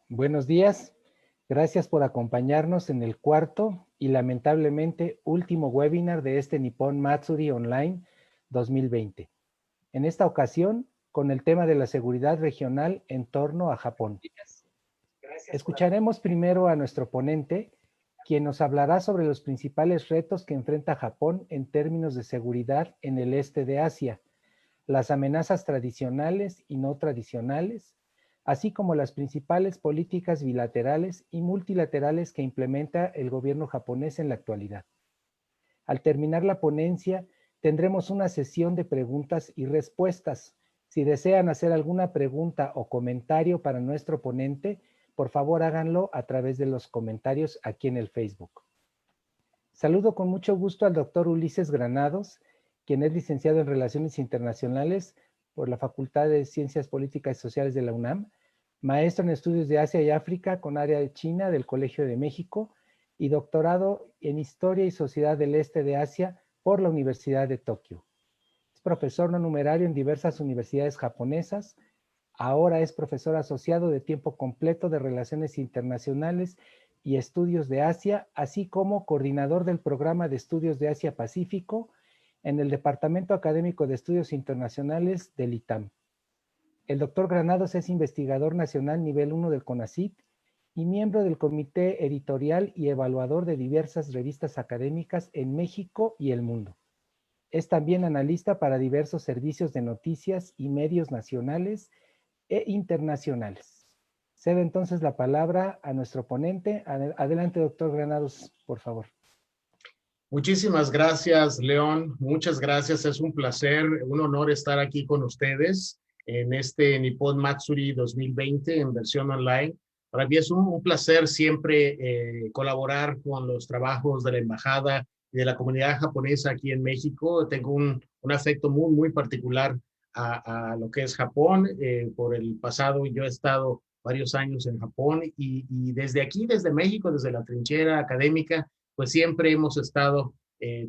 Buenos días. Gracias por acompañarnos en el cuarto y lamentablemente último webinar de este Nippon Matsuri Online 2020. En esta ocasión, con el tema de la seguridad regional en torno a Japón. Escucharemos primero a nuestro ponente, quien nos hablará sobre los principales retos que enfrenta Japón en términos de seguridad en el este de Asia, las amenazas tradicionales y no tradicionales, así como las principales políticas bilaterales y multilaterales que implementa el gobierno japonés en la actualidad. Al terminar la ponencia, tendremos una sesión de preguntas y respuestas. Si desean hacer alguna pregunta o comentario para nuestro ponente, por favor háganlo a través de los comentarios aquí en el Facebook. Saludo con mucho gusto al doctor Ulises Granados, quien es licenciado en Relaciones Internacionales por la Facultad de Ciencias Políticas y Sociales de la UNAM, maestro en Estudios de Asia y África con área de China del Colegio de México y doctorado en Historia y Sociedad del Este de Asia por la Universidad de Tokio. Es profesor no numerario en diversas universidades japonesas. Ahora es profesor asociado de tiempo completo de Relaciones Internacionales y Estudios de Asia, así como coordinador del Programa de Estudios de Asia-Pacífico en el Departamento Académico de Estudios Internacionales del ITAM. El doctor Granados es investigador nacional nivel 1 del CONACYT y miembro del comité editorial y evaluador de diversas revistas académicas en México y el mundo. Es también analista para diversos servicios de noticias y medios nacionales e internacionales. Cedo entonces la palabra a nuestro ponente. Adelante, doctor Granados, por favor. Muchísimas gracias, León. Muchas gracias. Es un placer, un honor estar aquí con ustedes en este Nippon Matsuri 2020 en versión online. Para mí es un placer siempre colaborar con los trabajos de la embajada y de la comunidad japonesa aquí en México. Tengo un afecto muy particular a lo que es Japón. Por el pasado yo he estado varios años en Japón y desde aquí, desde México, desde la trinchera académica, pues siempre hemos estado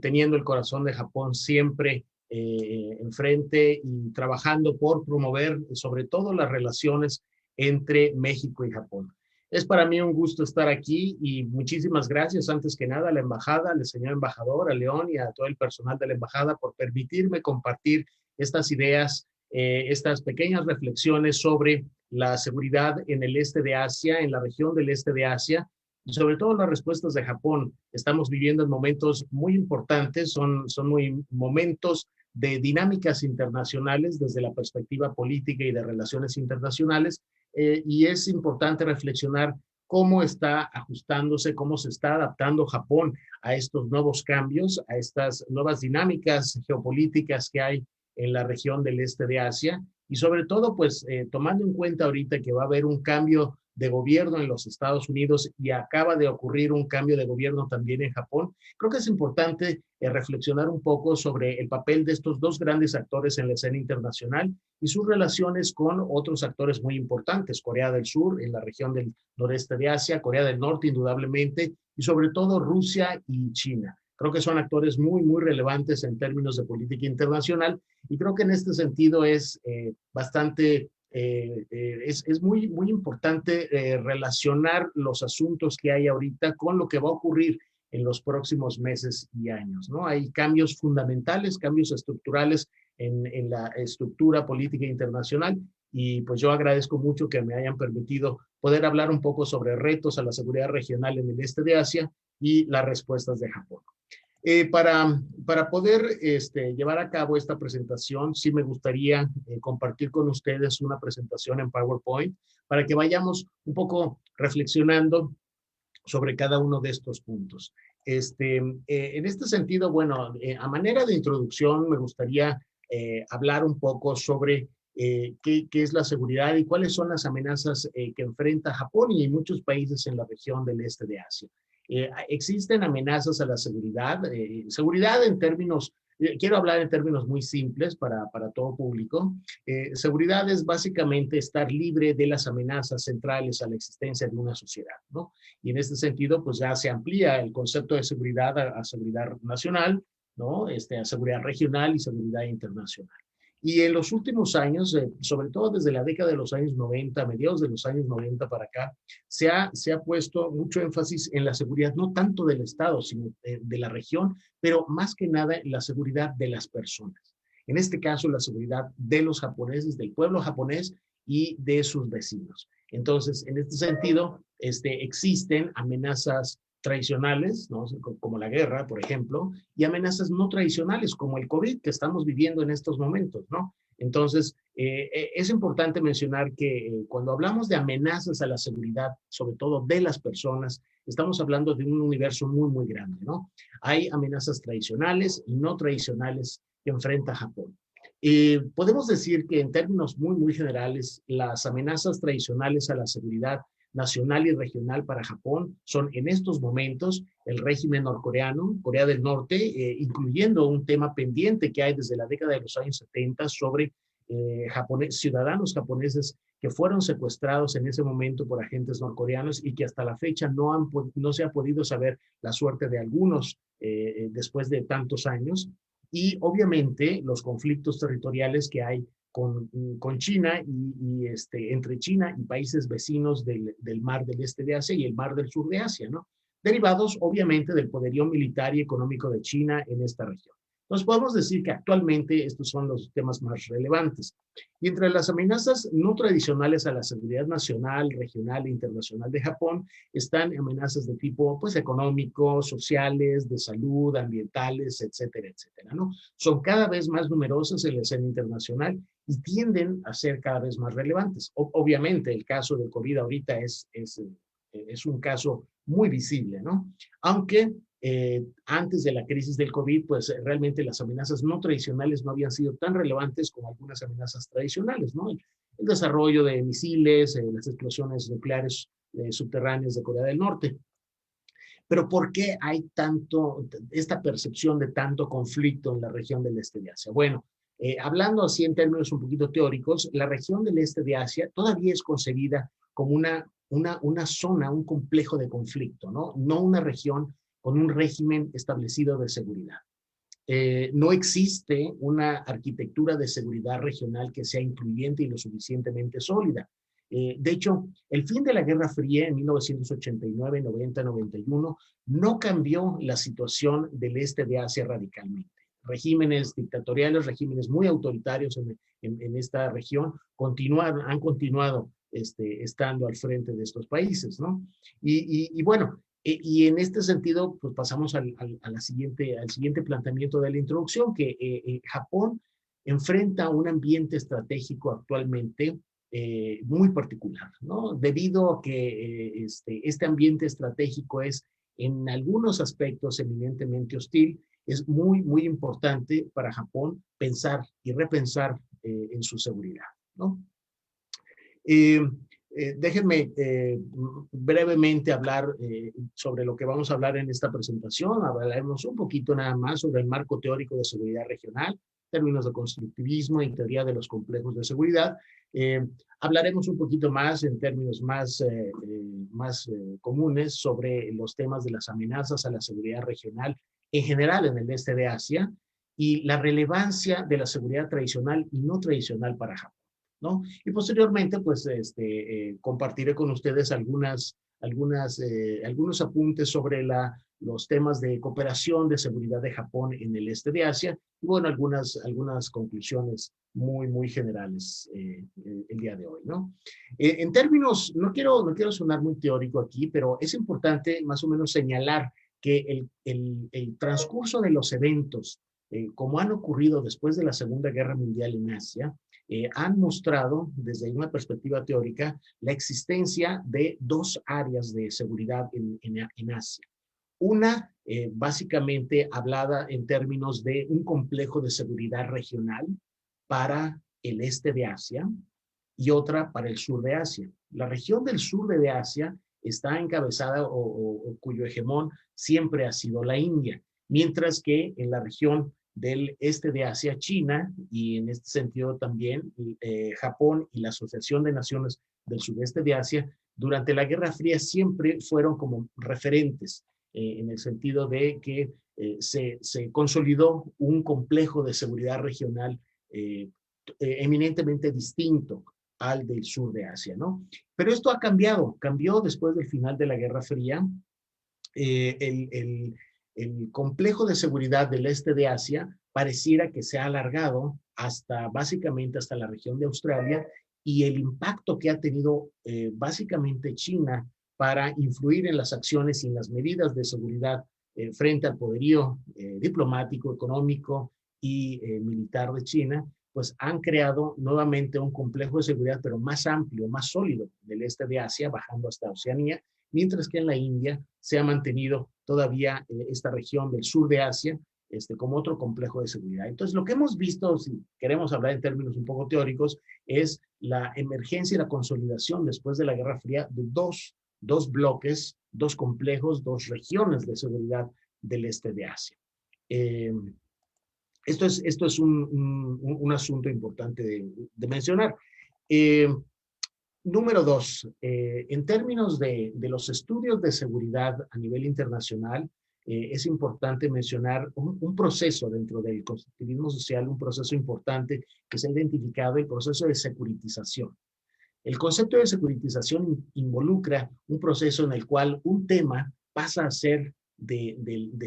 teniendo el corazón de Japón siempre enfrente y trabajando por promover sobre todo las relaciones entre México y Japón. Es para mí un gusto estar aquí y muchísimas gracias antes que nada a la embajada, al señor embajador, a León y a todo el personal de la embajada por permitirme compartir estas ideas, estas pequeñas reflexiones sobre la seguridad en el este de Asia, en la región del este de Asia, y sobre todo las respuestas de Japón. Estamos viviendo en momentos muy importantes, son muy momentos de dinámicas internacionales desde la perspectiva política y de relaciones internacionales, y es importante reflexionar cómo está ajustándose, cómo se está adaptando Japón a estos nuevos cambios, a estas nuevas dinámicas geopolíticas que hay en la región del este de Asia, y sobre todo, pues, tomando en cuenta ahorita que va a haber un cambio de gobierno en los Estados Unidos y acaba de ocurrir un cambio de gobierno también en Japón, creo que es importante reflexionar un poco sobre el papel de estos dos grandes actores en la escena internacional y sus relaciones con otros actores muy importantes, Corea del Sur, en la región del noreste de Asia, Corea del Norte, indudablemente, y sobre todo Rusia y China. Creo que son actores muy relevantes en términos de política internacional y creo que en este sentido es bastante es muy importante relacionar los asuntos que hay ahorita con lo que va a ocurrir en los próximos meses y años, ¿no? Hay cambios fundamentales, cambios estructurales en la estructura política internacional y pues yo agradezco mucho que me hayan permitido poder hablar un poco sobre retos a la seguridad regional en el este de Asia y las respuestas de Japón. Para poder llevar a cabo esta presentación, sí me gustaría compartir con ustedes una presentación en PowerPoint para que vayamos un poco reflexionando sobre cada uno de estos puntos. En este sentido, bueno, a manera de introducción, me gustaría hablar un poco sobre qué es la seguridad y cuáles son las amenazas que enfrenta Japón y muchos países en la región del este de Asia. Existen amenazas a la seguridad, seguridad en términos, quiero hablar en términos muy simples para todo público. Seguridad es básicamente estar libre de las amenazas centrales a la existencia de una sociedad, ¿no? Y en este sentido, pues ya se amplía el concepto de seguridad a seguridad nacional, ¿no? A seguridad regional y seguridad internacional. Y en los últimos años, sobre todo desde la década de los años 90, mediados de los años 90 para acá, se ha puesto mucho énfasis en la seguridad, no tanto del Estado, sino de la región, pero más que nada en la seguridad de las personas. En este caso, la seguridad de los japoneses, del pueblo japonés y de sus vecinos. Entonces, en este sentido, existen amenazas tradicionales, ¿no? Como la guerra, por ejemplo, y amenazas no tradicionales, como el COVID que estamos viviendo en estos momentos, ¿no? Entonces, es importante mencionar que cuando hablamos de amenazas a la seguridad, sobre todo de las personas, estamos hablando de un universo muy, muy grande, ¿no? Hay amenazas tradicionales y no tradicionales que enfrenta Japón. Podemos decir que en términos muy, muy generales, las amenazas tradicionales a la seguridad nacional y regional para Japón son en estos momentos el régimen norcoreano, Corea del Norte, incluyendo un tema pendiente que hay desde la década de los años 70 sobre ciudadanos japoneses que fueron secuestrados en ese momento por agentes norcoreanos y que hasta la fecha no se ha podido saber la suerte de algunos después de tantos años. Y obviamente los conflictos territoriales que hay con China entre China y países vecinos del mar del este de Asia y el mar del sur de Asia, ¿no? Derivados obviamente del poderío militar y económico de China en esta región. Entonces podemos decir que actualmente estos son los temas más relevantes. Y entre las amenazas no tradicionales a la seguridad nacional, regional e internacional de Japón están amenazas de tipo pues, económico, sociales, de salud, ambientales, etcétera, etcétera, ¿no? Son cada vez más numerosas en la escena internacional y tienden a ser cada vez más relevantes. Obviamente el caso del COVID ahorita es un caso muy visible, ¿no? Aunque antes de la crisis del COVID, pues realmente las amenazas no tradicionales no habían sido tan relevantes como algunas amenazas tradicionales, ¿no? El desarrollo de misiles, las explosiones nucleares subterráneas de Corea del Norte. Pero ¿por qué hay esta percepción de tanto conflicto en la región del este de Asia? Bueno, hablando así en términos un poquito teóricos, la región del este de Asia todavía es concebida como una zona, un complejo de conflicto, ¿no? No una región con un régimen establecido de seguridad. No existe una arquitectura de seguridad regional que sea incluyente y lo suficientemente sólida. De hecho, el fin de la Guerra Fría en 1989, 90, 91 no cambió la situación del este de Asia radicalmente. Regímenes dictatoriales, regímenes muy autoritarios en esta región han continuado estando al frente de estos países, ¿no? Y bueno, y en este sentido, pues pasamos al siguiente planteamiento de la introducción, que Japón enfrenta un ambiente estratégico actualmente muy particular, ¿no? Debido a que este ambiente estratégico es en algunos aspectos eminentemente hostil, es muy, muy importante para Japón pensar y repensar en su seguridad, ¿no? Déjenme brevemente hablar sobre lo que vamos a hablar en esta presentación. Hablaremos un poquito nada más sobre el marco teórico de seguridad regional, términos de constructivismo y teoría de los complejos de seguridad. Hablaremos un poquito más en términos más comunes sobre los temas de las amenazas a la seguridad regional en general en el este de Asia y la relevancia de la seguridad tradicional y no tradicional para Japón, ¿no? Y posteriormente, pues, compartiré con ustedes algunos apuntes sobre los temas de cooperación de seguridad de Japón en el este de Asia y, bueno, algunas conclusiones muy, muy generales el día de hoy, ¿no? En términos, no quiero sonar muy teórico aquí, pero es importante más o menos señalar que el transcurso de los eventos, como han ocurrido después de la Segunda Guerra Mundial en Asia, han mostrado desde una perspectiva teórica la existencia de dos áreas de seguridad en Asia. Una, básicamente hablada en términos de un complejo de seguridad regional para el este de Asia y otra para el sur de Asia. La región del sur de Asia está encabezada o cuyo hegemón siempre ha sido la India, mientras que en la región del este de Asia, China, y en este sentido también Japón y la Asociación de Naciones del Sudeste de Asia, durante la Guerra Fría siempre fueron como referentes en el sentido de que se consolidó un complejo de seguridad regional eminentemente distinto al del sur de Asia, ¿no? Pero esto ha cambiado, cambió después del final de la Guerra Fría. eh, el, el, el complejo de seguridad del este de Asia pareciera que se ha alargado hasta básicamente hasta la región de Australia, y el impacto que ha tenido básicamente China para influir en las acciones y en las medidas de seguridad frente al poderío diplomático, económico y militar de China, pues han creado nuevamente un complejo de seguridad, pero más amplio, más sólido del este de Asia, bajando hasta Oceanía, mientras que en la India se ha mantenido todavía esta región del sur de Asia como otro complejo de seguridad. Entonces, lo que hemos visto, si queremos hablar en términos un poco teóricos, es la emergencia y la consolidación después de la Guerra Fría de dos bloques, dos complejos, dos regiones de seguridad del este de Asia. Esto es un asunto importante de mencionar. Número dos, en términos de los estudios de seguridad a nivel internacional, es importante mencionar un proceso dentro del constructivismo social, un proceso importante que se ha identificado, el proceso de securitización. El concepto de securitización involucra un proceso en el cual un tema pasa a ser de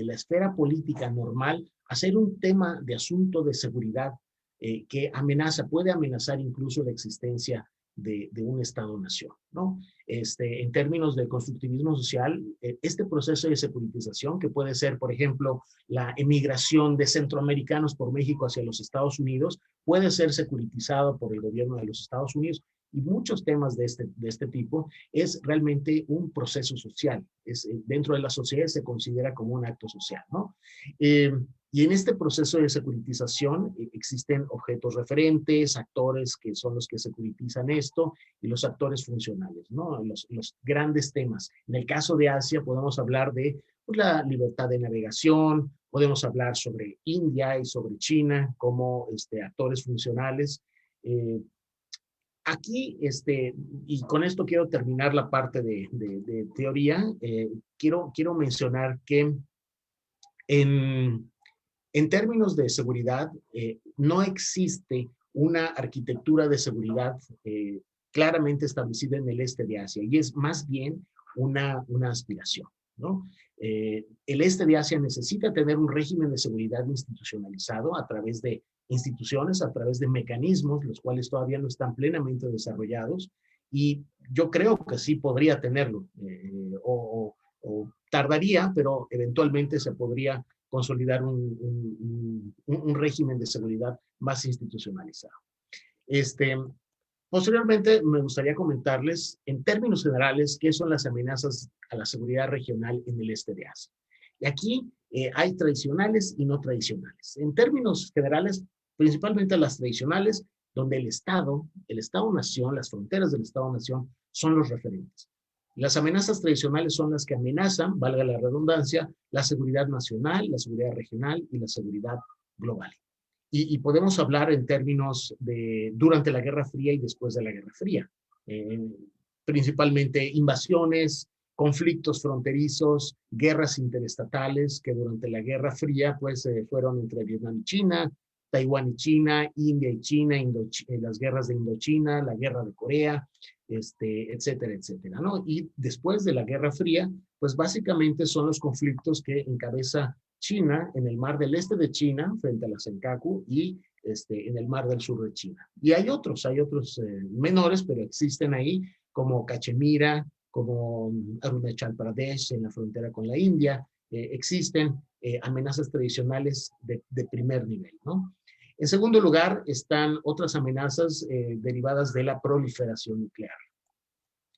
la esfera política normal a ser un tema de asunto de seguridad que puede amenazar incluso la existencia de un Estado-nación, ¿no? En términos del constructivismo social, este proceso de securitización, que puede ser, por ejemplo, la emigración de centroamericanos por México hacia los Estados Unidos, puede ser securitizado por el gobierno de los Estados Unidos, y muchos temas de este tipo, es realmente un proceso social. Dentro de la sociedad se considera como un acto social, ¿no? Y en este proceso de securitización existen objetos referentes, actores que son los que securitizan esto, y los actores funcionales, ¿no? Los grandes temas. En el caso de Asia podemos hablar de la libertad de navegación, podemos hablar sobre India y sobre China como actores funcionales. Aquí, y con esto quiero terminar la parte de teoría, quiero mencionar que en términos de seguridad, no existe una arquitectura de seguridad claramente establecida en el este de Asia, y es más bien una aspiración, ¿no? El este de Asia necesita tener un régimen de seguridad institucionalizado a través de instituciones, a través de mecanismos, los cuales todavía no están plenamente desarrollados, y yo creo que sí podría tenerlo, o tardaría, pero eventualmente se podría consolidar un régimen de seguridad más institucionalizado. Posteriormente, me gustaría comentarles, en términos generales, qué son las amenazas a la seguridad regional en el este de Asia. Y aquí hay tradicionales y no tradicionales. En términos generales, principalmente las tradicionales, donde el Estado-nación, las fronteras del Estado-nación son los referentes. Las amenazas tradicionales son las que amenazan, valga la redundancia, la seguridad nacional, la seguridad regional y la seguridad global. Y podemos hablar en términos de durante la Guerra Fría y después de la Guerra Fría. Principalmente invasiones, conflictos fronterizos, guerras interestatales que durante la Guerra Fría pues fueron entre Vietnam y China, Taiwán y China, India y China, las guerras de Indochina, la guerra de Corea, etcétera, etcétera, ¿no? Y después de la Guerra Fría, pues básicamente son los conflictos que encabeza China en el mar del este de China, frente a la Senkaku, y en el mar del sur de China. Y hay otros menores, pero existen ahí, como Cachemira, como Arunachal Pradesh en la frontera con la India. Existen amenazas tradicionales de primer nivel, ¿no? En segundo lugar, están otras amenazas derivadas de la proliferación nuclear.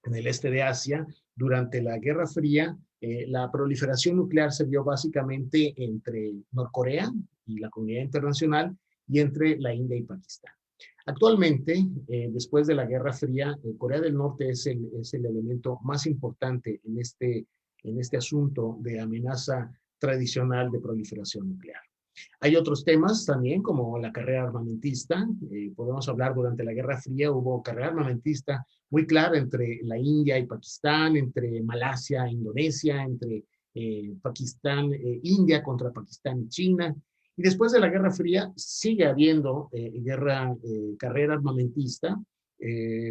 En el este de Asia, durante la Guerra Fría, la proliferación nuclear se vio básicamente entre Norcorea y la comunidad internacional, y entre la India y Pakistán. Actualmente, después de la Guerra Fría, Corea del Norte es el elemento más importante en este asunto de amenaza tradicional de proliferación nuclear. Hay otros temas también, como la carrera armamentista. Podemos hablar, durante la Guerra Fría hubo carrera armamentista muy clara entre la India y Pakistán, entre Malasia e Indonesia, entre Pakistán, India contra Pakistán y China. Y después de la Guerra Fría sigue habiendo carrera armamentista,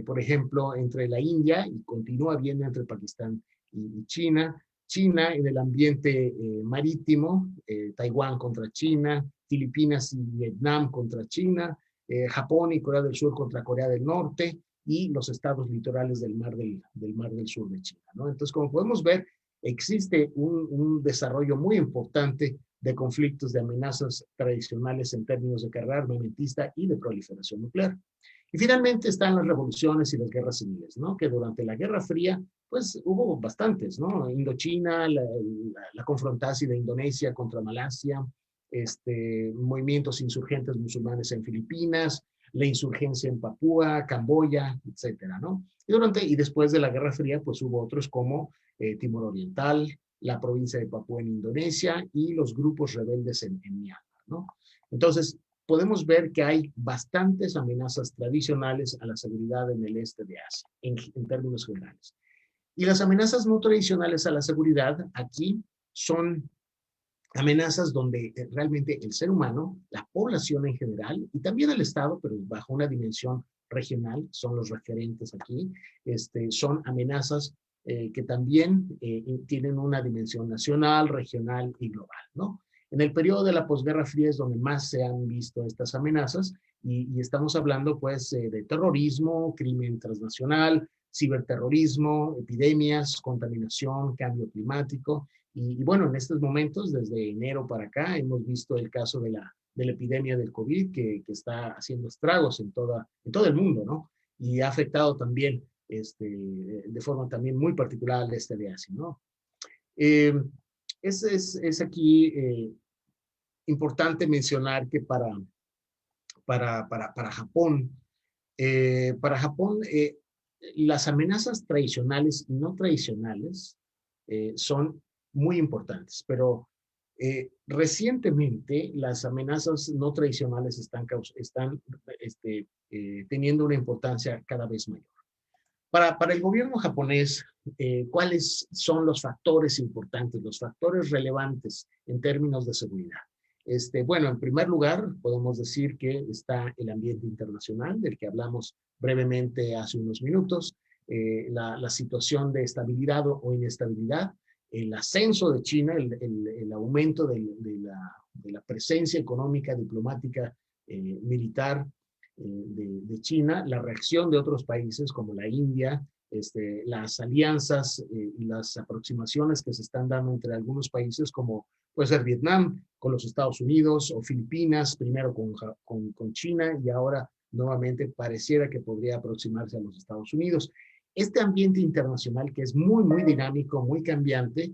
por ejemplo, entre la India, y continúa habiendo entre Pakistán y China. China en el ambiente marítimo, Taiwán contra China, Filipinas y Vietnam contra China, Japón y Corea del Sur contra Corea del Norte, y los estados litorales del Mar del Sur de China, ¿no? Entonces, como podemos ver, existe un desarrollo muy importante de conflictos, de amenazas tradicionales en términos de carrera armamentista y de proliferación nuclear. Y finalmente están las revoluciones y las guerras civiles, ¿no? Que durante la Guerra Fría, pues hubo bastantes, ¿no? Indochina, la confrontación de Indonesia contra Malasia, movimientos insurgentes musulmanes en Filipinas, la insurgencia en Papúa, Camboya, etcétera, ¿no? Y después de la Guerra Fría, pues hubo otros como Timor Oriental, la provincia de Papúa en Indonesia y los grupos rebeldes en Myanmar, ¿no? Entonces, podemos ver que hay bastantes amenazas tradicionales a la seguridad en el este de Asia, en términos generales. Y las amenazas no tradicionales a la seguridad aquí son amenazas donde realmente el ser humano, la población en general, y también el Estado, pero bajo una dimensión regional, son los referentes aquí, son amenazas que también tienen una dimensión nacional, regional y global, ¿no? En el periodo de la posguerra fría es donde más se han visto estas amenazas, y estamos hablando pues de terrorismo, crimen transnacional, ciberterrorismo, epidemias, contaminación, cambio climático. Y bueno, en estos momentos, desde enero para acá, hemos visto el caso de la epidemia del COVID que está haciendo estragos en todo el mundo, ¿no? Y ha afectado también de forma también muy particular al este de Asia, ¿no? Es aquí importante mencionar que para Japón, las amenazas tradicionales y no tradicionales son muy importantes, pero recientemente las amenazas no tradicionales están teniendo una importancia cada vez mayor. Para el gobierno japonés, ¿cuáles son los factores importantes, los factores relevantes en términos de seguridad? Bueno, en primer lugar, podemos decir que está el ambiente internacional, del que hablamos brevemente hace unos minutos, la situación de estabilidad o inestabilidad, el ascenso de China, el aumento de la presencia económica, diplomática, militar de China, la reacción de otros países como la India, las alianzas y las aproximaciones que se están dando entre algunos países como puede ser Vietnam con los Estados Unidos o Filipinas, primero con China y ahora nuevamente pareciera que podría aproximarse a los Estados Unidos. Este ambiente internacional que es muy, muy dinámico, muy cambiante,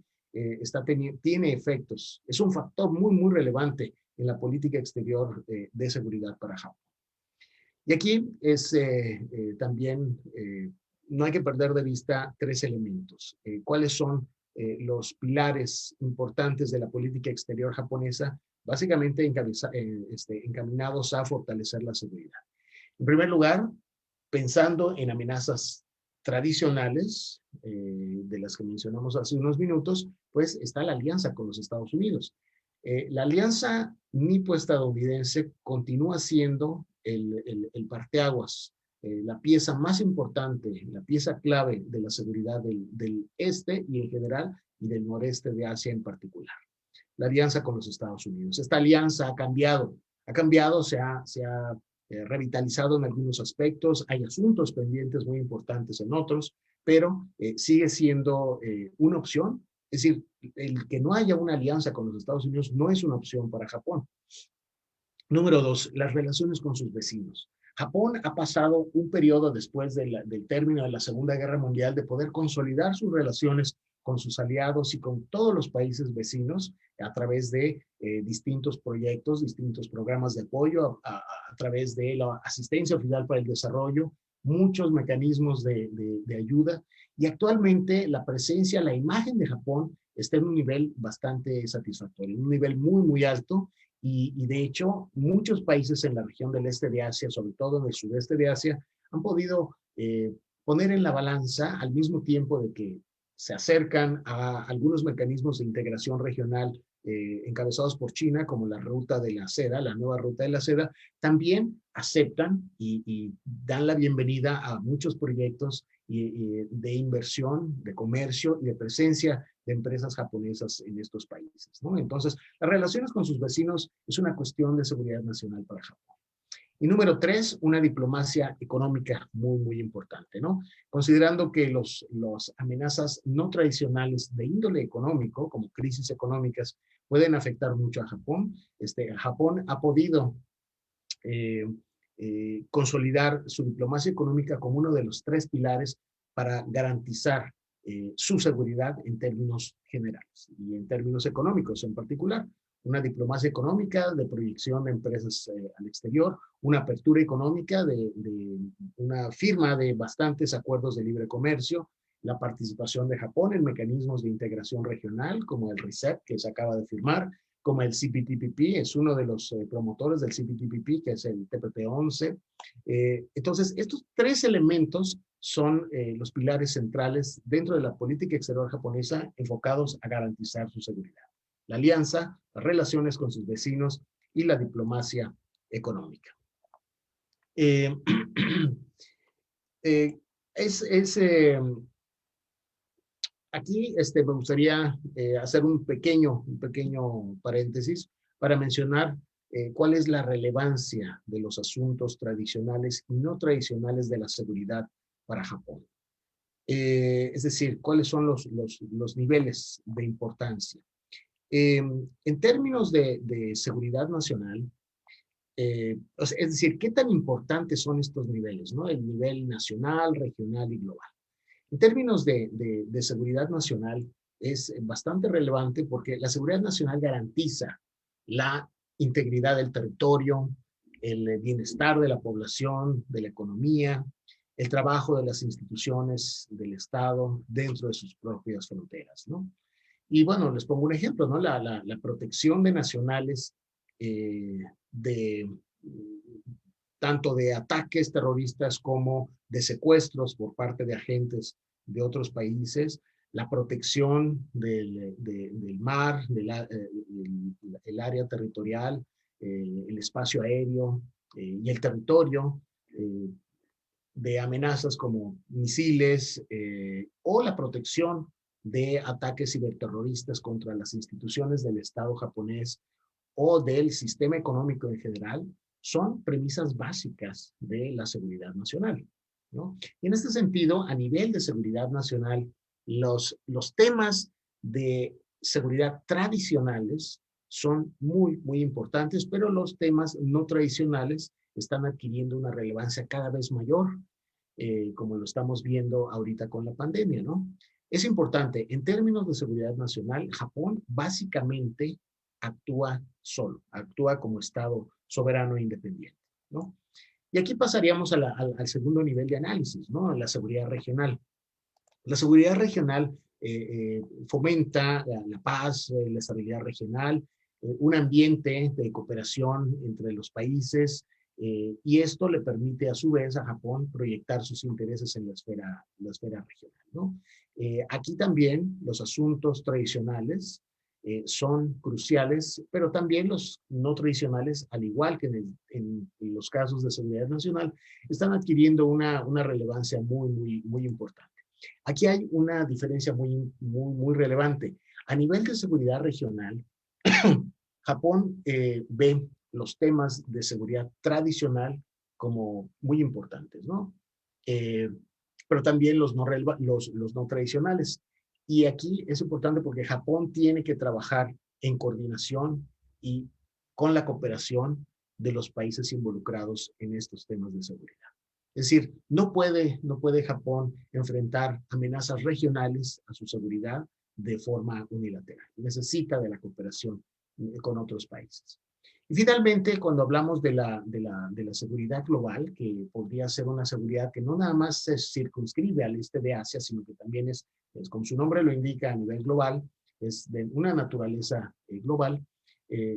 tiene efectos. Es un factor muy, muy relevante en la política exterior de seguridad para Japón. Y aquí es también, no hay que perder de vista tres elementos. ¿Cuáles son los pilares importantes de la política exterior japonesa? Básicamente encaminados a fortalecer la seguridad. En primer lugar, pensando en amenazas tradicionales, de las que mencionamos hace unos minutos, pues está la alianza con los Estados Unidos. La alianza nipo-estadounidense continúa siendo el parteaguas, la pieza más importante, la pieza clave de la seguridad del este y en general, y del noreste de Asia en particular. La alianza con los Estados Unidos. Esta alianza ha cambiado, se ha revitalizado en algunos aspectos, hay asuntos pendientes muy importantes en otros, pero sigue siendo una opción. Es decir, el que no haya una alianza con los Estados Unidos no es una opción para Japón. Número dos, las relaciones con sus vecinos. Japón ha pasado un periodo después del término de la Segunda Guerra Mundial de poder consolidar sus relaciones con sus aliados y con todos los países vecinos a través de distintos proyectos, distintos programas de apoyo, a través de la asistencia oficial para el desarrollo, muchos mecanismos de ayuda, y actualmente la presencia, la imagen de Japón está en un nivel bastante satisfactorio, en un nivel muy, muy alto, y de hecho muchos países en la región del este de Asia, sobre todo en el sudeste de Asia, han podido poner en la balanza al mismo tiempo de que se acercan a algunos mecanismos de integración regional encabezados por China, como la ruta de la seda, la nueva ruta de la seda, también aceptan y dan la bienvenida a muchos proyectos de inversión, de comercio y de presencia de empresas japonesas en estos países, ¿no? Entonces, las relaciones con sus vecinos es una cuestión de seguridad nacional para Japón. Y número 3, una diplomacia económica muy, muy importante, ¿no? Considerando que los amenazas no tradicionales de índole económico, como crisis económicas, pueden afectar mucho a Japón. Japón ha podido eh, consolidar su diplomacia económica como uno de los 3 pilares para garantizar su seguridad en términos generales y en términos económicos en particular. Una diplomacia económica de proyección de empresas al exterior, una apertura económica de una firma de bastantes acuerdos de libre comercio, la participación de Japón en mecanismos de integración regional como el RCEP que se acaba de firmar, como el CPTPP, es uno de los promotores del CPTPP, que es el TPP-11. Entonces, estos 3 elementos son los pilares centrales dentro de la política exterior japonesa enfocados a garantizar su seguridad. La alianza, las relaciones con sus vecinos y la diplomacia económica. Aquí me gustaría hacer un pequeño paréntesis para mencionar cuál es la relevancia de los asuntos tradicionales y no tradicionales de la seguridad para Japón. Es decir, cuáles son los niveles de importancia. En términos de seguridad nacional, es decir, ¿qué tan importantes son estos niveles, ¿no? El nivel nacional, regional y global. En términos de seguridad nacional, es bastante relevante porque la seguridad nacional garantiza la integridad del territorio, el bienestar de la población, de la economía, el trabajo de las instituciones del Estado dentro de sus propias fronteras, ¿no? Y bueno, les pongo un ejemplo, ¿no? La protección de nacionales de tanto de ataques terroristas como de secuestros por parte de agentes de otros países, la protección del mar, el área territorial, el espacio aéreo y el territorio, de amenazas como misiles o la protección de ataques ciberterroristas contra las instituciones del Estado japonés o del sistema económico en general, son premisas básicas de la seguridad nacional, ¿no? Y en este sentido, a nivel de seguridad nacional, los temas de seguridad tradicionales son muy, muy importantes, pero los temas no tradicionales están adquiriendo una relevancia cada vez mayor, como lo estamos viendo ahorita con la pandemia, ¿no? Es importante, en términos de seguridad nacional, Japón básicamente actúa solo, actúa como Estado soberano e independiente, ¿no? Y aquí pasaríamos al segundo nivel de análisis, ¿no? La seguridad regional. La seguridad regional fomenta la paz, la estabilidad regional, un ambiente de cooperación entre los países, y esto le permite a su vez a Japón proyectar sus intereses en la esfera regional, ¿no? Aquí también los asuntos tradicionales son cruciales, pero también los no tradicionales, al igual que en los casos de seguridad nacional, están adquiriendo una relevancia muy, muy, muy importante. Aquí hay una diferencia muy, muy, muy relevante. A nivel de seguridad regional, Japón ve los temas de seguridad tradicional como muy importantes, ¿no? Pero también los no tradicionales. Y aquí es importante porque Japón tiene que trabajar en coordinación y con la cooperación de los países involucrados en estos temas de seguridad. Es decir, no puede Japón enfrentar amenazas regionales a su seguridad de forma unilateral. Necesita de la cooperación con otros países. Y finalmente, cuando hablamos de la seguridad global, que podría ser una seguridad que no nada más se circunscribe al este de Asia, sino que también es como su nombre lo indica, a nivel global, es de una naturaleza global,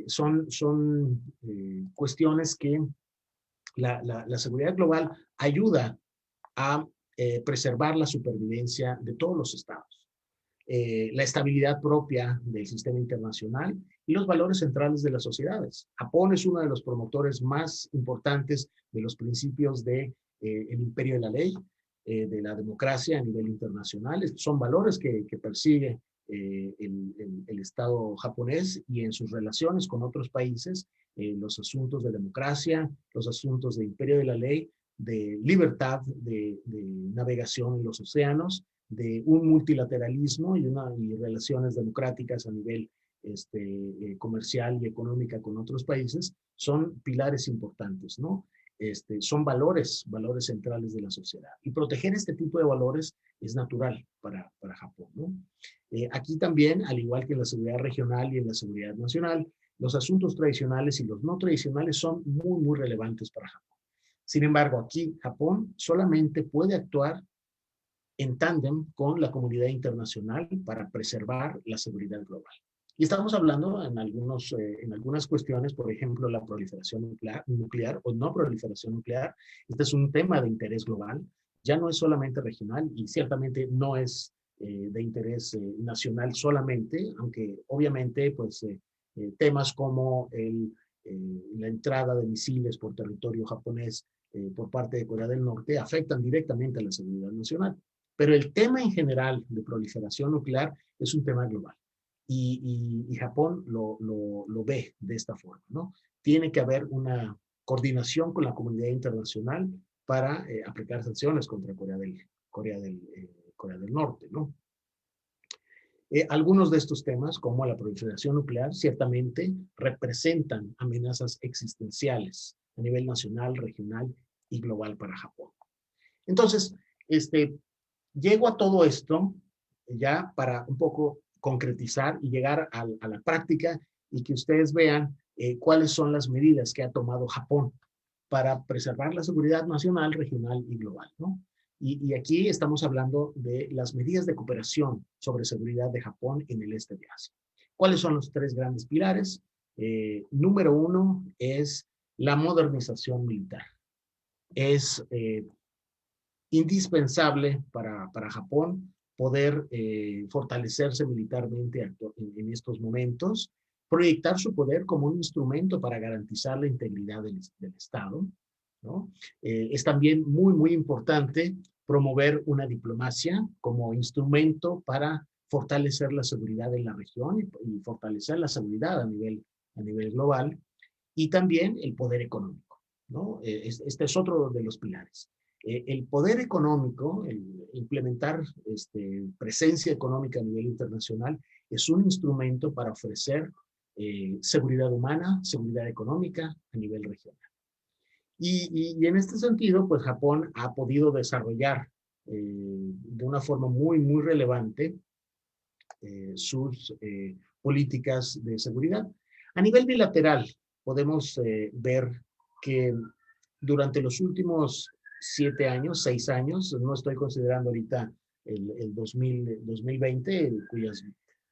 son cuestiones que la seguridad global ayuda a preservar la supervivencia de todos los estados. la estabilidad propia del sistema internacional y los valores centrales de las sociedades. Japón es uno de los promotores más importantes de los principios de, el imperio de la ley, de la democracia a nivel internacional. Estos son valores que persigue el Estado japonés y en sus relaciones con otros países, los asuntos de democracia, los asuntos de imperio de la ley, de libertad de navegación en los océanos, de un multilateralismo y relaciones democráticas a nivel comercial y económica con otros países, son pilares importantes, ¿no? Son valores centrales de la sociedad. Y proteger este tipo de valores es natural para Japón, ¿no? Aquí también, al igual que en la seguridad regional y en la seguridad nacional, los asuntos tradicionales y los no tradicionales son muy, muy relevantes para Japón. Sin embargo, aquí Japón solamente puede actuar en tándem con la comunidad internacional para preservar la seguridad global. Y estamos hablando en algunas cuestiones, por ejemplo, la proliferación nuclear o no proliferación nuclear. Este es un tema de interés global, ya no es solamente regional y ciertamente no es de interés nacional solamente, aunque obviamente pues, temas como la entrada de misiles por territorio japonés por parte de Corea del Norte afectan directamente a la seguridad nacional. Pero el tema en general de proliferación nuclear es un tema global. Y Japón lo ve de esta forma, ¿no? Tiene que haber una coordinación con la comunidad internacional para aplicar sanciones contra Corea del Norte, ¿no? Algunos de estos temas, como la proliferación nuclear, ciertamente representan amenazas existenciales a nivel nacional, regional y global para Japón. Entonces, llego a todo esto ya para un poco concretizar y llegar a la práctica y que ustedes vean cuáles son las medidas que ha tomado Japón para preservar la seguridad nacional, regional y global, ¿no? Y aquí estamos hablando de las medidas de cooperación sobre seguridad de Japón en el este de Asia. ¿Cuáles son los tres grandes pilares? Número uno es la modernización militar. Es indispensable para Japón poder fortalecerse militarmente en estos momentos, proyectar su poder como un instrumento para garantizar la integridad del Estado, ¿no? Es también muy, muy importante promover una diplomacia como instrumento para fortalecer la seguridad en la región y fortalecer la seguridad a nivel global, y también el poder económico, ¿no? Este es otro de los pilares. El poder económico, el implementar presencia económica a nivel internacional, es un instrumento para ofrecer seguridad humana, seguridad económica a nivel regional. Y en este sentido, pues Japón ha podido desarrollar de una forma muy, muy relevante sus políticas de seguridad. A nivel bilateral, podemos ver que durante los últimos 7 años, 6 años, no estoy considerando ahorita el 2020, cuyas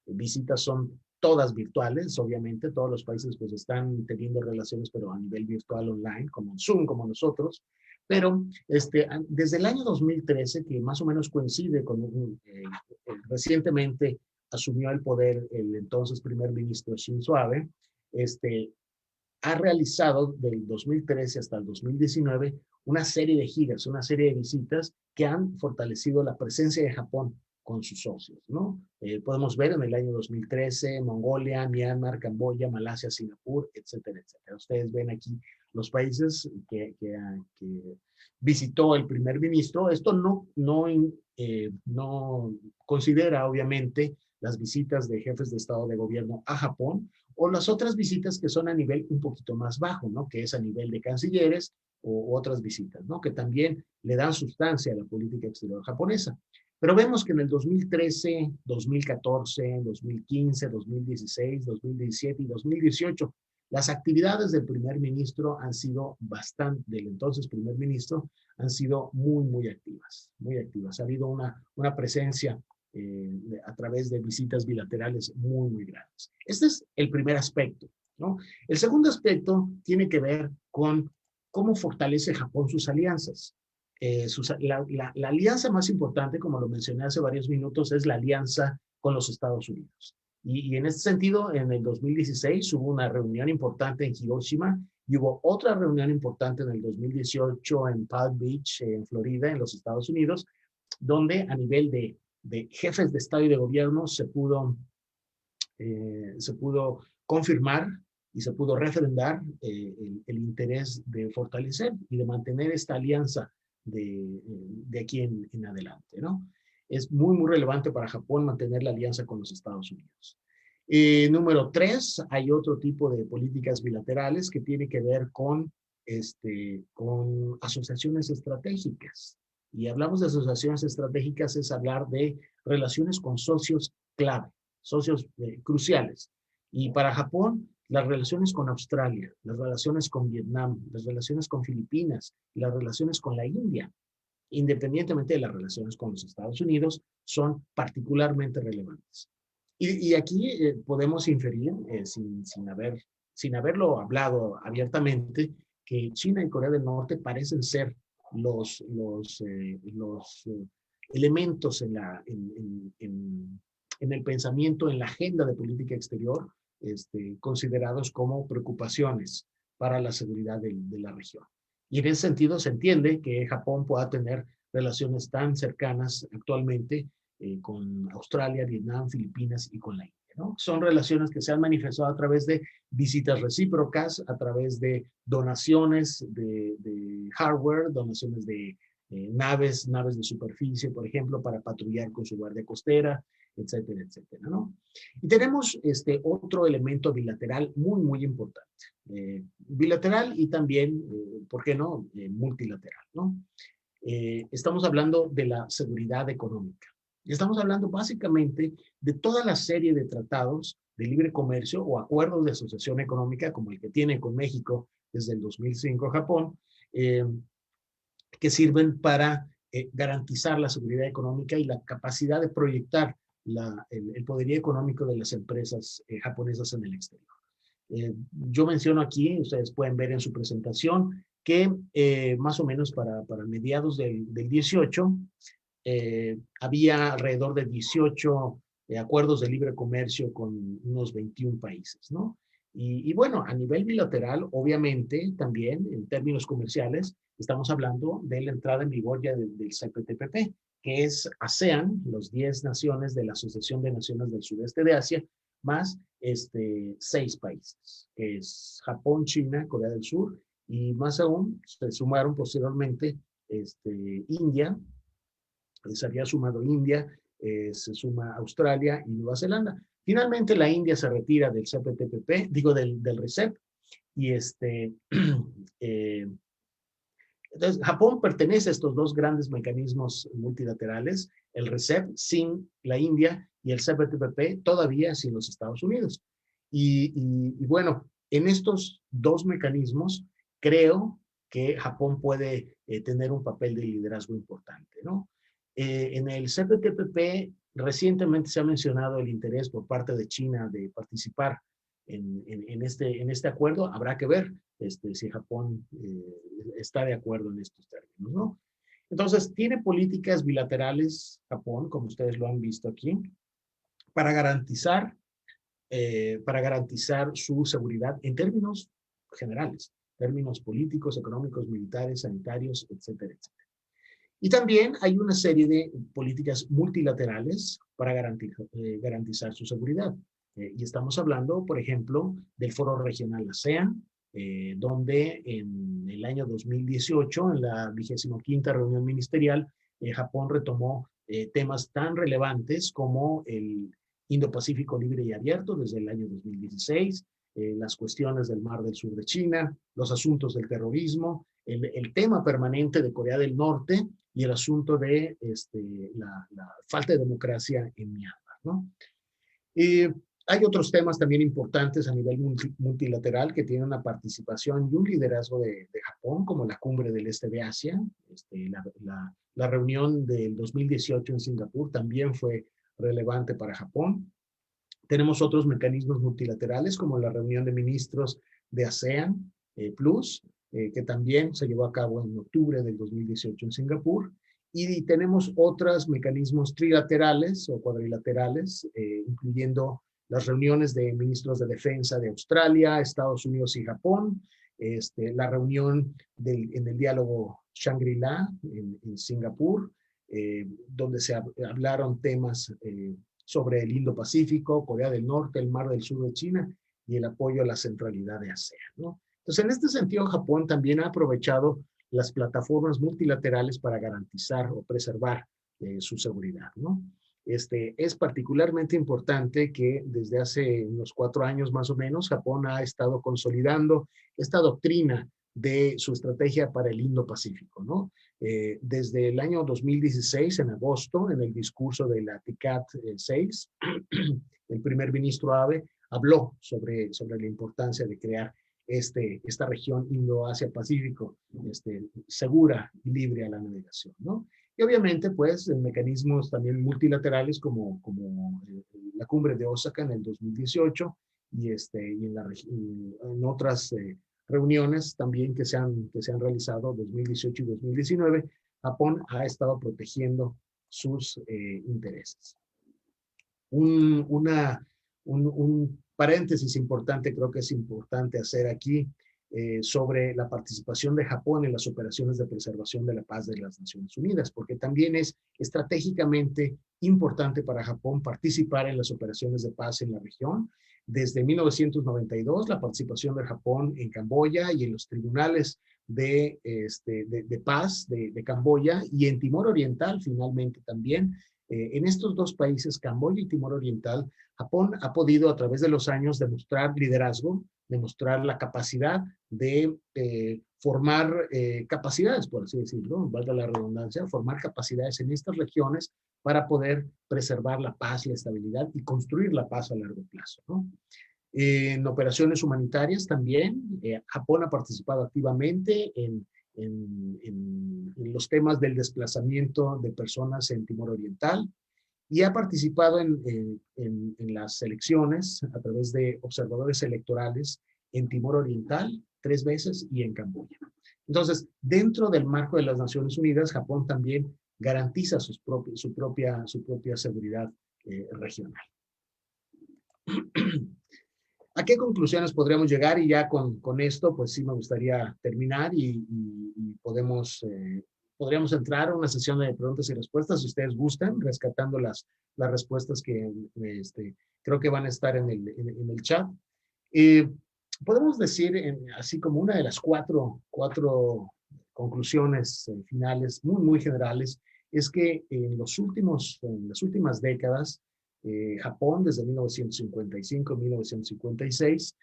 visitas son todas virtuales, obviamente, todos los países pues están teniendo relaciones, pero a nivel virtual online, como en Zoom, como nosotros, pero desde el año 2013, que más o menos coincide con recientemente asumió el poder el entonces primer ministro Shinzo Abe, ha realizado del 2013 hasta el 2019 una serie de giras, una serie de visitas que han fortalecido la presencia de Japón con sus socios, ¿no? Podemos ver en el año 2013 Mongolia, Myanmar, Camboya, Malasia, Singapur, etcétera, etcétera. Ustedes ven aquí los países que visitó el primer ministro. Esto no considera, obviamente, las visitas de jefes de Estado de Gobierno a Japón, o las otras visitas que son a nivel un poquito más bajo, ¿no? Que es a nivel de cancilleres o otras visitas, ¿no? Que también le dan sustancia a la política exterior japonesa. Pero vemos que en el 2013, 2014, 2015, 2016, 2017 y 2018, las actividades del primer ministro han sido del entonces primer ministro, han sido muy, muy activas, muy activas. Ha habido una presencia a través de visitas bilaterales muy, muy grandes. Este es el primer aspecto, ¿no? El segundo aspecto tiene que ver con cómo fortalece Japón sus alianzas. La alianza más importante, como lo mencioné hace varios minutos, es la alianza con los Estados Unidos. Y en este sentido, en el 2016 hubo una reunión importante en Hiroshima y hubo otra reunión importante en el 2018 en Palm Beach, en Florida, en los Estados Unidos, donde a nivel de jefes de Estado y de gobierno se pudo confirmar y se pudo refrendar el interés de fortalecer y de mantener esta alianza de aquí en adelante, ¿no? Es muy, muy relevante para Japón mantener la alianza con los Estados Unidos. Número 3, hay otro tipo de políticas bilaterales que tiene que ver con asociaciones estratégicas. Y hablamos de asociaciones estratégicas, es hablar de relaciones con socios clave, socios cruciales. Y para Japón, las relaciones con Australia, las relaciones con Vietnam, las relaciones con Filipinas, las relaciones con la India, independientemente de las relaciones con los Estados Unidos, son particularmente relevantes. Y aquí podemos inferir, sin haberlo hablado abiertamente, que China y Corea del Norte parecen ser los elementos en el pensamiento, en la agenda de política exterior, considerados como preocupaciones para la seguridad de la región. Y en ese sentido se entiende que Japón pueda tener relaciones tan cercanas actualmente con Australia, Vietnam, Filipinas y con la India, ¿no? Son relaciones que se han manifestado a través de visitas recíprocas, a través de donaciones de hardware, donaciones de naves de superficie, por ejemplo, para patrullar con su guardia costera, etcétera, etcétera, ¿no? Y tenemos otro elemento bilateral muy, muy importante. Bilateral y también, ¿por qué no?, multilateral, ¿no? Estamos hablando de la seguridad económica. Y estamos hablando básicamente de toda la serie de tratados de libre comercio o acuerdos de asociación económica, como el que tiene con México desde el 2005 Japón, que sirven para garantizar la seguridad económica y la capacidad de proyectar el poderío económico de las empresas japonesas en el exterior. Yo menciono aquí, ustedes pueden ver en su presentación, que más o menos para mediados del 18 había alrededor de 18 acuerdos de libre comercio con unos 21 países, ¿no? Y bueno, a nivel bilateral, obviamente, también en términos comerciales, estamos hablando de la entrada en vigor ya del CPTPP, que es ASEAN, los 10 naciones de la Asociación de Naciones del Sudeste de Asia, más 6 países, que es Japón, China, Corea del Sur, y más aún se sumaron posteriormente India, se había sumado India, se suma Australia y Nueva Zelanda. Finalmente la India se retira del CPTPP, digo del RCEP, y entonces Japón pertenece a estos dos grandes mecanismos multilaterales, el RCEP sin la India y el CPTPP todavía sin los Estados Unidos. Y bueno, en estos dos mecanismos creo que Japón puede tener un papel de liderazgo importante, ¿no? En el CPTPP recientemente se ha mencionado el interés por parte de China de participar en este acuerdo. Habrá que ver si Japón está de acuerdo en estos términos, ¿no? Entonces, tiene políticas bilaterales Japón, como ustedes lo han visto aquí, para garantizar su seguridad en términos generales, términos políticos, económicos, militares, sanitarios, etcétera, etcétera. Y también hay una serie de políticas multilaterales para garantizar su seguridad. Y estamos hablando, por ejemplo, del Foro Regional ASEAN, donde en el año 2018, en la 25ª reunión ministerial, Japón retomó temas tan relevantes como el Indo-Pacífico libre y abierto desde el año 2016, las cuestiones del Mar del Sur de China, los asuntos del terrorismo, el tema permanente de Corea del Norte y el asunto de la falta de democracia en Myanmar, ¿no? Hay otros temas también importantes a nivel multilateral que tienen una participación y un liderazgo de Japón, como la Cumbre del Este de Asia. La reunión del 2018 en Singapur también fue relevante para Japón. Tenemos otros mecanismos multilaterales, como la reunión de ministros de ASEAN Plus, que también se llevó a cabo en octubre del 2018 en Singapur. Y tenemos otros mecanismos trilaterales o cuadrilaterales, incluyendo las reuniones de ministros de defensa de Australia, Estados Unidos y Japón, la reunión en el diálogo Shangri-La en Singapur, donde se hablaron temas sobre el Indo-Pacífico, Corea del Norte, el Mar del Sur de China y el apoyo a la centralidad de ASEAN, ¿no? Entonces, en este sentido, Japón también ha aprovechado las plataformas multilaterales para garantizar o preservar su seguridad, ¿no? Es particularmente importante que desde hace unos 4 años más o menos, Japón ha estado consolidando esta doctrina de su estrategia para el Indo-Pacífico, ¿no? Desde el año 2016, en agosto, en el discurso de la TICAD 6, el primer ministro Abe habló sobre la importancia de crear esta región Indo-Asia-Pacífico segura y libre a la navegación, ¿no? Y obviamente, pues, en mecanismos también multilaterales como la cumbre de Osaka en el 2018 y en otras reuniones también que se han realizado 2018 y 2019, Japón ha estado protegiendo sus intereses. Un paréntesis importante, creo que es importante hacer aquí sobre la participación de Japón en las operaciones de preservación de la paz de las Naciones Unidas, porque también es estratégicamente importante para Japón participar en las operaciones de paz en la región. Desde 1992, la participación de Japón en Camboya y en los tribunales de paz de Camboya y en Timor Oriental, finalmente también. En estos dos países, Camboya y Timor Oriental, Japón ha podido a través de los años demostrar liderazgo, demostrar la capacidad de formar capacidades, por así decirlo, valga la redundancia, formar capacidades en estas regiones para poder preservar la paz, la estabilidad y construir la paz a largo plazo, ¿no? En operaciones humanitarias también, Japón ha participado activamente en los temas del desplazamiento de personas en Timor Oriental y ha participado en las elecciones a través de observadores electorales en Timor Oriental 3 veces y en Camboya. Entonces, dentro del marco de las Naciones Unidas, Japón también garantiza su propia seguridad regional. ¿A qué conclusiones podríamos llegar? Y ya con esto, pues sí me gustaría terminar y podríamos entrar a una sesión de preguntas y respuestas, si ustedes gustan, rescatando las respuestas que creo que van a estar en el chat. Podemos decir, así como una de las cuatro conclusiones finales, muy, muy generales, es que en las últimas décadas, Japón, desde 1955-1956,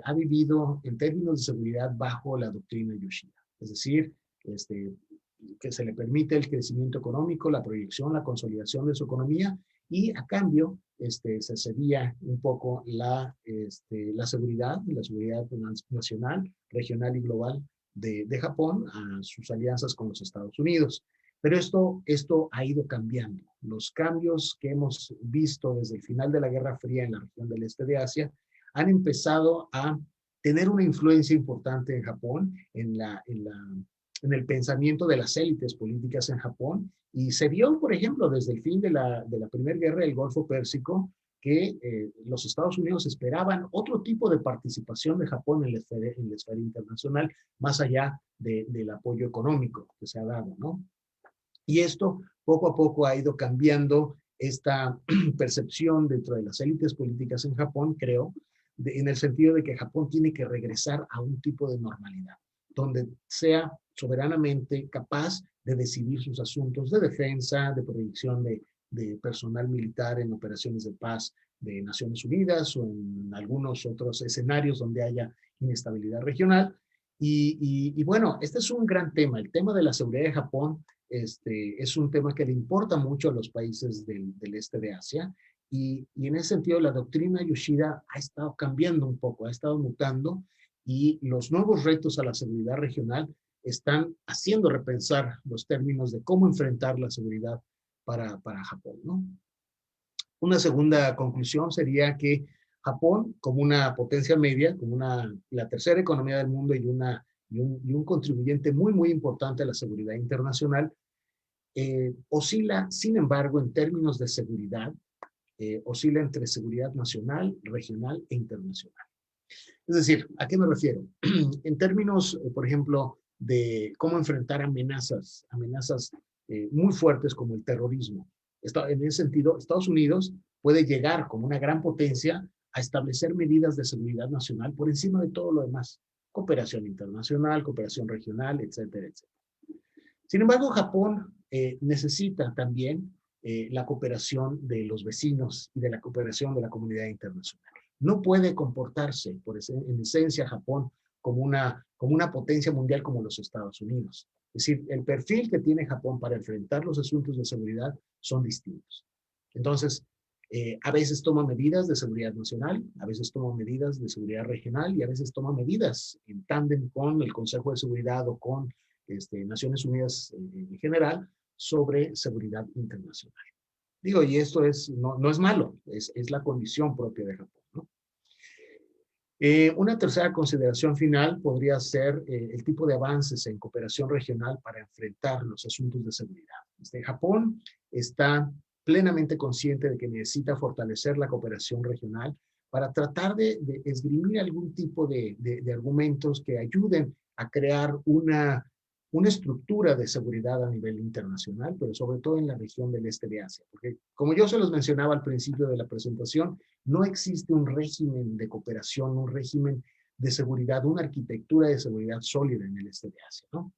ha vivido en términos de seguridad bajo la doctrina Yoshida. Es decir, que se le permite el crecimiento económico, la proyección, la consolidación de su economía y a cambio se cedía un poco la seguridad nacional, regional y global de Japón a sus alianzas con los Estados Unidos. Pero esto ha ido cambiando. Los cambios que hemos visto desde el final de la Guerra Fría en la región del este de Asia han empezado a tener una influencia importante en Japón, en el pensamiento de las élites políticas en Japón. Y se vio, por ejemplo, desde el fin de la Primera Guerra del Golfo Pérsico, que los Estados Unidos esperaban otro tipo de participación de Japón en la esfera internacional, más allá del apoyo económico que se ha dado, ¿no? Y esto poco a poco ha ido cambiando esta percepción dentro de las élites políticas en Japón, creo, en el sentido de que Japón tiene que regresar a un tipo de normalidad, donde sea soberanamente capaz de decidir sus asuntos de defensa, de proyección de personal militar en operaciones de paz de Naciones Unidas o en algunos otros escenarios donde haya inestabilidad regional. Y bueno, este es un gran tema. El tema de la seguridad de Japón es un tema que le importa mucho a los países del este de Asia. Y en ese sentido, la doctrina Yoshida ha estado cambiando un poco, ha estado mutando y los nuevos retos a la seguridad regional están haciendo repensar los términos de cómo enfrentar la seguridad para Japón, ¿no? Una segunda conclusión sería que Japón, como una potencia media, como la tercera economía del mundo y un contribuyente muy, muy importante a la seguridad internacional, oscila, sin embargo, en términos de seguridad, oscila entre seguridad nacional, regional e internacional. Es decir, ¿a qué me refiero? En términos, por ejemplo, de cómo enfrentar amenazas muy fuertes como el terrorismo. En ese sentido, Estados Unidos puede llegar como una gran potencia a establecer medidas de seguridad nacional por encima de todo lo demás. Cooperación internacional, cooperación regional, etcétera, etcétera. Sin embargo, Japón necesita también la cooperación de los vecinos y de la cooperación de la comunidad internacional. No puede comportarse, en esencia, Japón como una potencia mundial como los Estados Unidos. Es decir, el perfil que tiene Japón para enfrentar los asuntos de seguridad son distintos. Entonces, a veces toma medidas de seguridad nacional, a veces toma medidas de seguridad regional y a veces toma medidas en tándem con el Consejo de Seguridad o con Naciones Unidas en general sobre seguridad internacional. Digo, y esto no es malo, es la condición propia de Japón, ¿no? Una tercera consideración final podría ser el tipo de avances en cooperación regional para enfrentar los asuntos de seguridad. Japón está plenamente consciente de que necesita fortalecer la cooperación regional para tratar de esgrimir algún tipo de argumentos que ayuden a crear una estructura de seguridad a nivel internacional, pero sobre todo en la región del este de Asia. Porque, como yo se los mencionaba al principio de la presentación, no existe un régimen de cooperación, un régimen de seguridad, una arquitectura de seguridad sólida en el este de Asia, ¿no?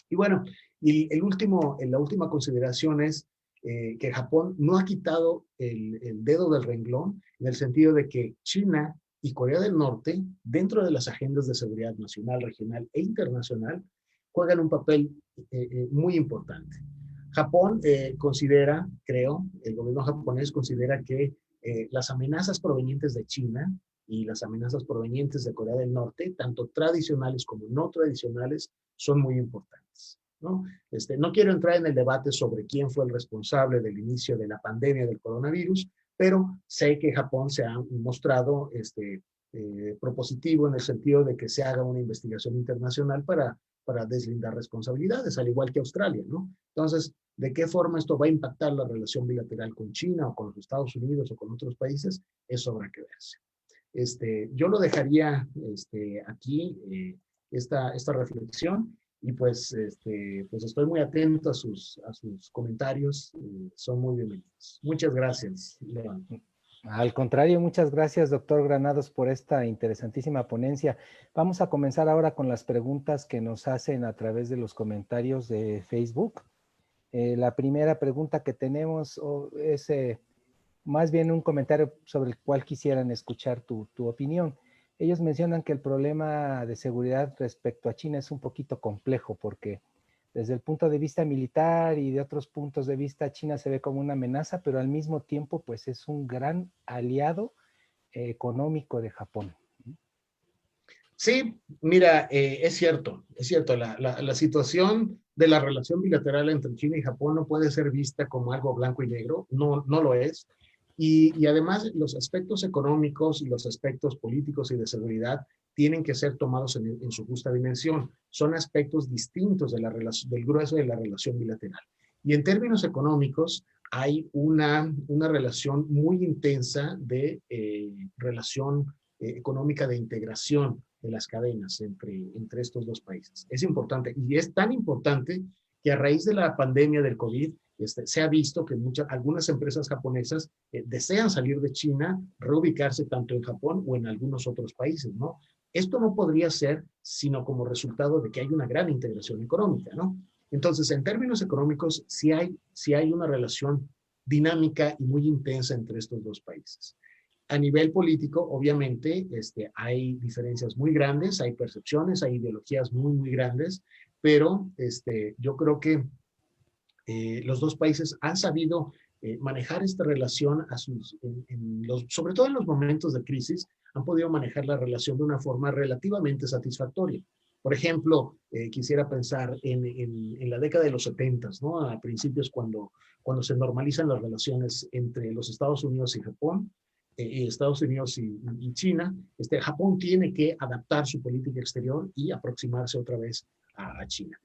Y bueno, y la última consideración es que Japón no ha quitado el dedo del renglón en el sentido de que China y Corea del Norte, dentro de las agendas de seguridad nacional, regional e internacional, juegan un papel muy importante. Japón considera, creo, el gobierno japonés considera que las amenazas provenientes de China y las amenazas provenientes de Corea del Norte, tanto tradicionales como no tradicionales, son muy importantes, ¿no? No quiero entrar en el debate sobre quién fue el responsable del inicio de la pandemia del coronavirus, pero sé que Japón se ha mostrado propositivo en el sentido de que se haga una investigación internacional para deslindar responsabilidades, al igual que Australia, ¿no? Entonces, ¿de qué forma esto va a impactar la relación bilateral con China o con los Estados Unidos o con otros países? Eso habrá que verse. Yo lo dejaría aquí, esta reflexión, y pues estoy muy atento a sus comentarios, son muy bienvenidos. Muchas gracias, León. Al contrario, muchas gracias, doctor Granados, por esta interesantísima ponencia. Vamos a comenzar ahora con las preguntas que nos hacen a través de los comentarios de Facebook. La primera pregunta que tenemos es más bien un comentario sobre el cual quisieran escuchar tu opinión. Ellos mencionan que el problema de seguridad respecto a China es un poquito complejo porque desde el punto de vista militar y de otros puntos de vista, China se ve como una amenaza, pero al mismo tiempo pues es un gran aliado económico de Japón. Sí, mira, es cierto, la situación de la relación bilateral entre China y Japón no puede ser vista como algo blanco y negro, no lo es. Y además los aspectos económicos y los aspectos políticos y de seguridad tienen que ser tomados en su justa dimensión. Son aspectos distintos de del grueso de la relación bilateral. Y en términos económicos hay una relación muy intensa de relación económica de integración de las cadenas entre estos dos países. Es importante, y es tan importante que a raíz de la pandemia del COVID, se ha visto que algunas empresas japonesas desean salir de China, reubicarse tanto en Japón o en algunos otros países, ¿no? Esto no podría ser sino como resultado de que hay una gran integración económica, ¿no? Entonces, en términos económicos, sí hay una relación dinámica y muy intensa entre estos dos países. A nivel político, obviamente, hay diferencias muy grandes, hay percepciones, hay ideologías muy, muy grandes, pero yo creo que los dos países han sabido manejar esta relación sobre todo en los momentos de crisis, han podido manejar la relación de una forma relativamente satisfactoria. Por ejemplo, quisiera pensar en la década de los 70, ¿no? A principios cuando se normalizan las relaciones entre los Estados Unidos y Japón, Estados Unidos y China, Japón tiene que adaptar su política exterior y aproximarse otra vez a China.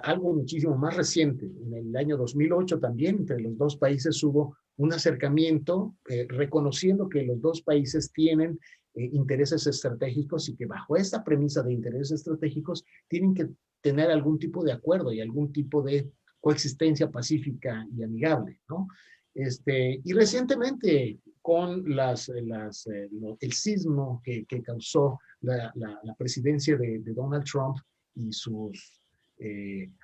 algo muchísimo más reciente. En el año 2008 también entre los dos países hubo un acercamiento, reconociendo que los dos países tienen intereses estratégicos y que bajo esta premisa de intereses estratégicos tienen que tener algún tipo de acuerdo y algún tipo de coexistencia pacífica y amigable, ¿no? Y recientemente con el sismo que causó la presidencia de Donald Trump y sus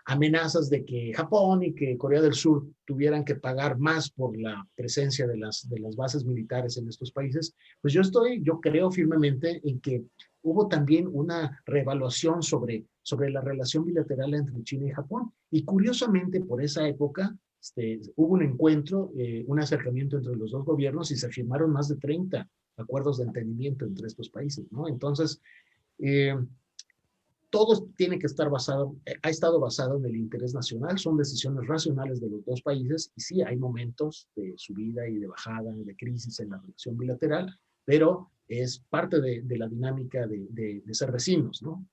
amenazas de que Japón y que Corea del Sur tuvieran que pagar más por la presencia de las bases militares en estos países, pues yo creo firmemente en que hubo también una reevaluación sobre la relación bilateral entre China y Japón. Y curiosamente, por esa época, hubo un encuentro, un acercamiento entre los dos gobiernos y se firmaron más de 30 acuerdos de entendimiento entre estos países, ¿no? Entonces, eh, todo tiene que estar basado, ha estado basado en el interés nacional, son decisiones racionales de los dos países y sí, hay momentos de subida y de bajada, de crisis en la relación bilateral, pero es parte de la dinámica de ser vecinos, ¿no?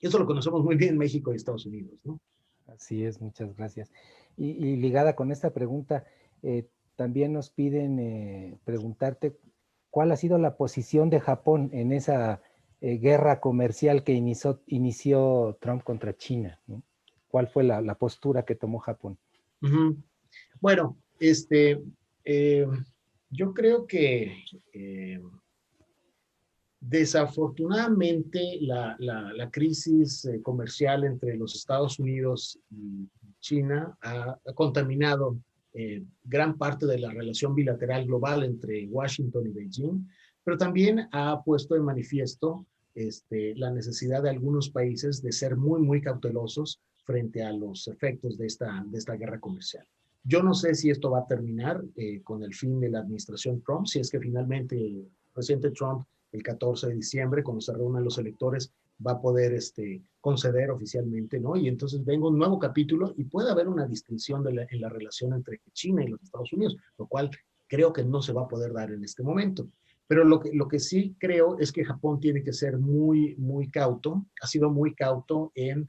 Eso lo conocemos muy bien México y Estados Unidos, ¿no? Así es, muchas gracias. Y ligada con esta pregunta, también nos piden preguntarte cuál ha sido la posición de Japón en esa guerra comercial que inició Trump contra China, ¿no? ¿Cuál fue la postura que tomó Japón? Bueno, eh, yo creo que desafortunadamente la crisis comercial entre los Estados Unidos y China ha contaminado gran parte de la relación bilateral global entre Washington y Beijing, pero también ha puesto de manifiesto la necesidad de algunos países de ser muy, muy cautelosos frente a los efectos de esta guerra comercial. Yo no sé si esto va a terminar con el fin de la administración Trump, si es que finalmente el presidente Trump el 14 de diciembre, cuando se reúnan los electores, va a poder conceder oficialmente, ¿no? Y entonces venga un nuevo capítulo y puede haber una distinción en la relación entre China y los Estados Unidos, lo cual creo que no se va a poder dar en este momento. Pero lo que sí creo es que Japón tiene que ser muy, muy cauto, ha sido muy cauto en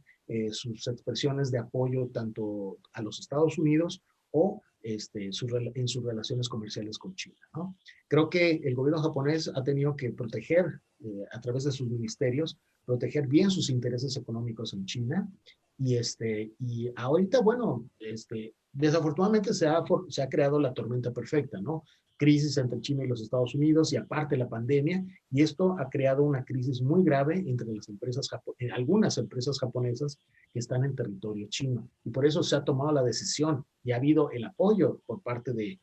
sus expresiones de apoyo tanto a los Estados Unidos o en sus relaciones comerciales con China, ¿no? Creo que el gobierno japonés ha tenido que proteger, a través de sus ministerios, proteger bien sus intereses económicos en China. Y ahorita, bueno, desafortunadamente se ha creado la tormenta perfecta, ¿no? Crisis entre China y los Estados Unidos y aparte la pandemia, y esto ha creado una crisis muy grave entre las algunas empresas japonesas que están en territorio chino. Y por eso se ha tomado la decisión y ha habido el apoyo por parte de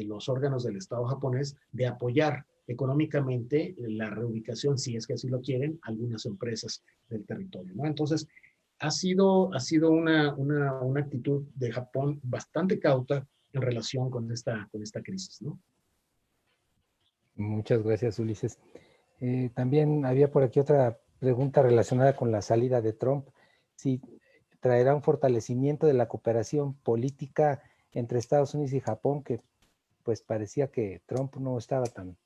los órganos del Estado japonés de apoyar económicamente la reubicación, si es que así lo quieren, algunas empresas del territorio, ¿no? Entonces, ha sido una actitud de Japón bastante cauta en relación con esta crisis, ¿no? Muchas gracias, Ulises. También había por aquí otra pregunta relacionada con la salida de Trump. Si traerá un fortalecimiento de la cooperación política entre Estados Unidos y Japón, que pues parecía que Trump no estaba tan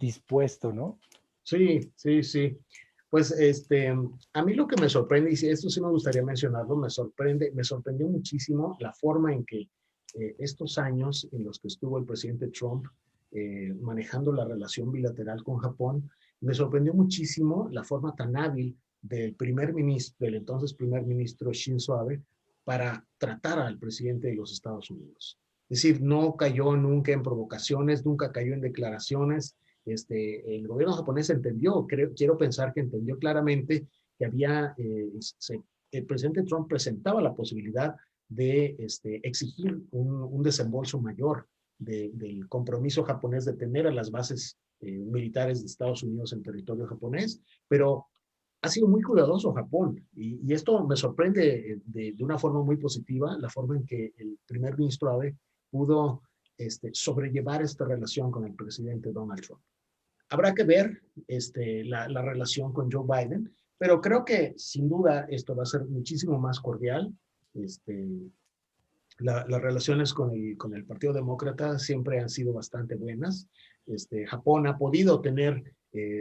dispuesto, ¿no? Sí, sí, sí. Pues a mí lo que me sorprende, y esto sí me gustaría mencionarlo, me sorprendió muchísimo la forma en que estos años en los que estuvo el presidente Trump manejando la relación bilateral con Japón, me sorprendió muchísimo la forma tan hábil del entonces primer ministro Shinzo Abe para tratar al presidente de los Estados Unidos. Es decir, no cayó nunca en provocaciones, nunca cayó en declaraciones. El gobierno japonés entendió, quiero pensar que entendió claramente que el presidente Trump presentaba la posibilidad de exigir un desembolso mayor del compromiso japonés de tener a las bases militares de Estados Unidos en territorio japonés, pero ha sido muy cuidadoso Japón y esto me sorprende de una forma muy positiva, la forma en que el primer ministro Abe pudo sobrellevar esta relación con el presidente Donald Trump. Habrá que ver la relación con Joe Biden, pero creo que sin duda esto va a ser muchísimo más cordial. Las relaciones con el Partido Demócrata siempre han sido bastante buenas. Japón ha podido tener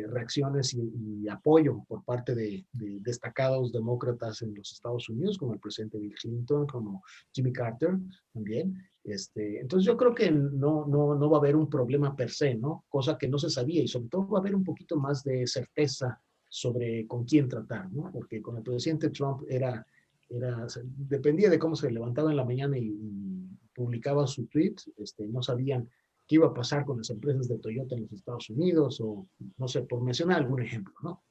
reacciones y apoyo por parte de destacados demócratas en los Estados Unidos, como el presidente Bill Clinton, como Jimmy Carter también. Entonces yo creo que no va a haber un problema per se, ¿no? Cosa que no se sabía, y sobre todo va a haber un poquito más de certeza sobre con quién tratar, ¿no? Porque con el presidente Trump dependía de cómo se levantaba en la mañana y publicaba su tweet, no sabían qué iba a pasar con las empresas de Toyota en los Estados Unidos, o no sé, por mencionar algún ejemplo, ¿no?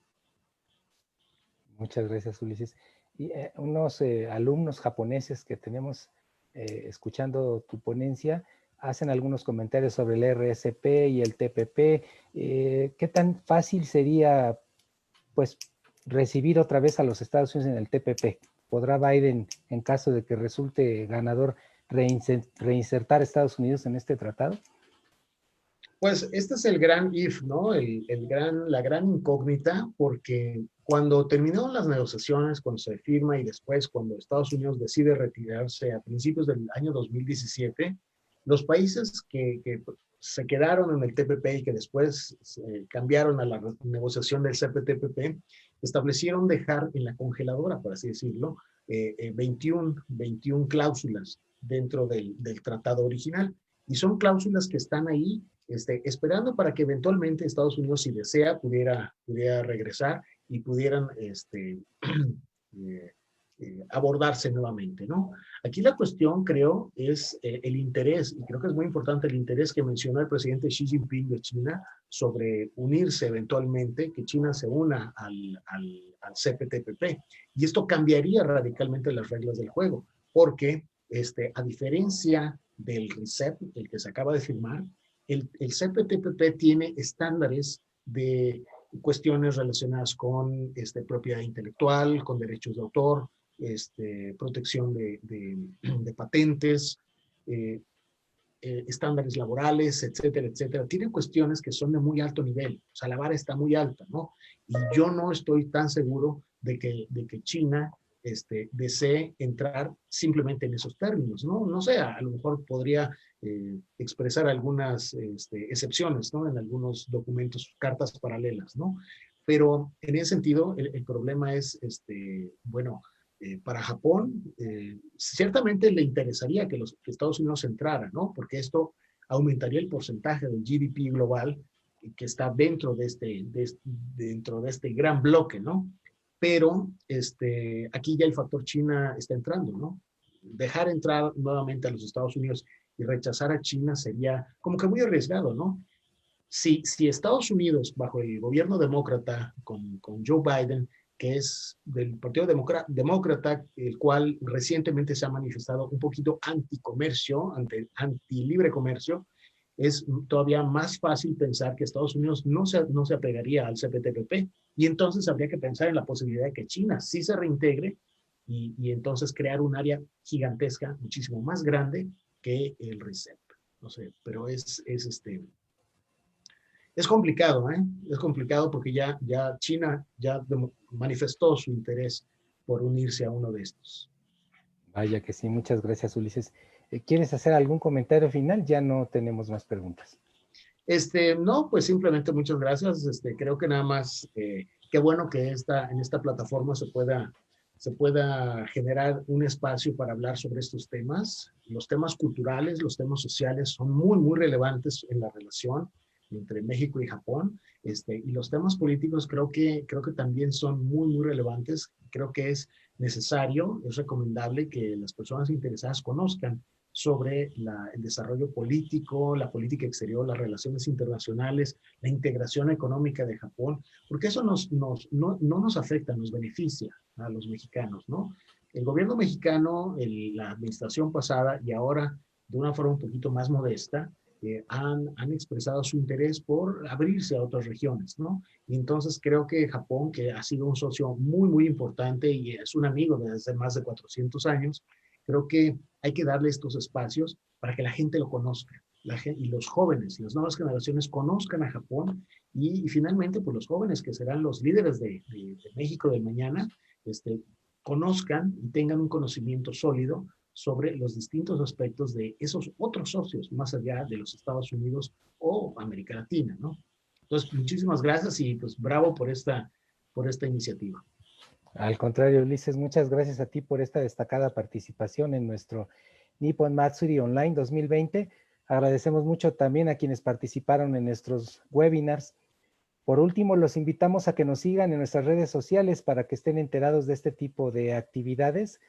Muchas gracias, Ulises. Y unos alumnos japoneses que tenemos escuchando tu ponencia hacen algunos comentarios sobre el RSP y el TPP. ¿Qué tan fácil sería, pues, recibir otra vez a los Estados Unidos en el TPP? ¿Podrá Biden, en caso de que resulte ganador, reinsertar a Estados Unidos en este tratado? Pues este es el gran if, ¿no? La gran incógnita, porque cuando terminaron las negociaciones, cuando se firma y después cuando Estados Unidos decide retirarse a principios del año 2017, los países que se quedaron en el TPP y que después cambiaron a la negociación del CPTPP, establecieron dejar en la congeladora, por así decirlo, 21 cláusulas dentro del tratado original. Y son cláusulas que están ahí esperando para que eventualmente Estados Unidos, si desea, pudiera regresar y pudieran abordarse nuevamente, ¿no? Aquí la cuestión, creo, es el interés, y creo que es muy importante el interés que mencionó el presidente Xi Jinping de China sobre unirse eventualmente, que China se una al CPTPP. Y esto cambiaría radicalmente las reglas del juego, porque a diferencia del RCEP, el que se acaba de firmar, el CPTPP tiene estándares de cuestiones relacionadas con propiedad intelectual, con derechos de autor, protección de patentes, estándares laborales, etcétera, etcétera. Tiene cuestiones que son de muy alto nivel. O sea, la vara está muy alta, ¿no? Y yo no estoy tan seguro de que China desee entrar simplemente en esos términos, ¿no? No sé, a lo mejor podría expresar algunas excepciones, ¿no? En algunos documentos, cartas paralelas, ¿no? Pero en ese sentido, el problema es, bueno, para Japón, ciertamente le interesaría que los Estados Unidos entraran, ¿no? Porque esto aumentaría el porcentaje del GDP global que está dentro dentro de este gran bloque, ¿no? Pero aquí ya el factor China está entrando, ¿no? Dejar entrar nuevamente a los Estados Unidos y rechazar a China sería como que muy arriesgado, ¿no? Si Estados Unidos, bajo el gobierno demócrata, con Joe Biden, que es del Partido Demócrata, el cual recientemente se ha manifestado un poquito anticomercio, anti-libre comercio, es todavía más fácil pensar que Estados Unidos no se apegaría al CPTPP, y entonces habría que pensar en la posibilidad de que China sí se reintegre y entonces crear un área gigantesca, muchísimo más grande que el RCEP. No sé, pero es complicado, ¿eh? Es complicado porque ya China ya manifestó su interés por unirse a uno de estos. Vaya que sí, muchas gracias, Ulises. ¿Quieres hacer algún comentario final? Ya no tenemos más preguntas. No, pues simplemente muchas gracias. Creo que nada más, qué bueno que en esta plataforma se pueda generar un espacio para hablar sobre estos temas. Los temas culturales, los temas sociales son muy, muy relevantes en la relación entre México y Japón. Y los temas políticos creo que también son muy, muy relevantes. Creo que es necesario, es recomendable que las personas interesadas conozcan sobre el desarrollo político, la política exterior, las relaciones internacionales, la integración económica de Japón, porque eso no nos afecta, nos beneficia a los mexicanos, ¿no? El gobierno mexicano, la administración pasada y ahora de una forma un poquito más modesta, han expresado su interés por abrirse a otras regiones, ¿no? Y entonces creo que Japón, que ha sido un socio muy, muy importante y es un amigo desde hace más de 400 años, creo que hay que darle estos espacios para que la gente lo conozca. Y los jóvenes y las nuevas generaciones conozcan a Japón y finalmente pues los jóvenes que serán los líderes de México del mañana, conozcan y tengan un conocimiento sólido sobre los distintos aspectos de esos otros socios más allá de los Estados Unidos o América Latina, ¿no? Entonces, muchísimas gracias y pues bravo por esta iniciativa. Al contrario, Ulises, muchas gracias a ti por esta destacada participación en nuestro Nippon Matsuri Online 2020. Agradecemos mucho también a quienes participaron en nuestros webinars. Por último, los invitamos a que nos sigan en nuestras redes sociales para que estén enterados de este tipo de actividades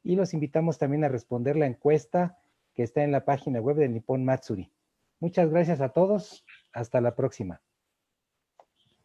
y los invitamos también a responder la encuesta que está en la página web de Nippon Matsuri. Muchas gracias a todos. Hasta la próxima.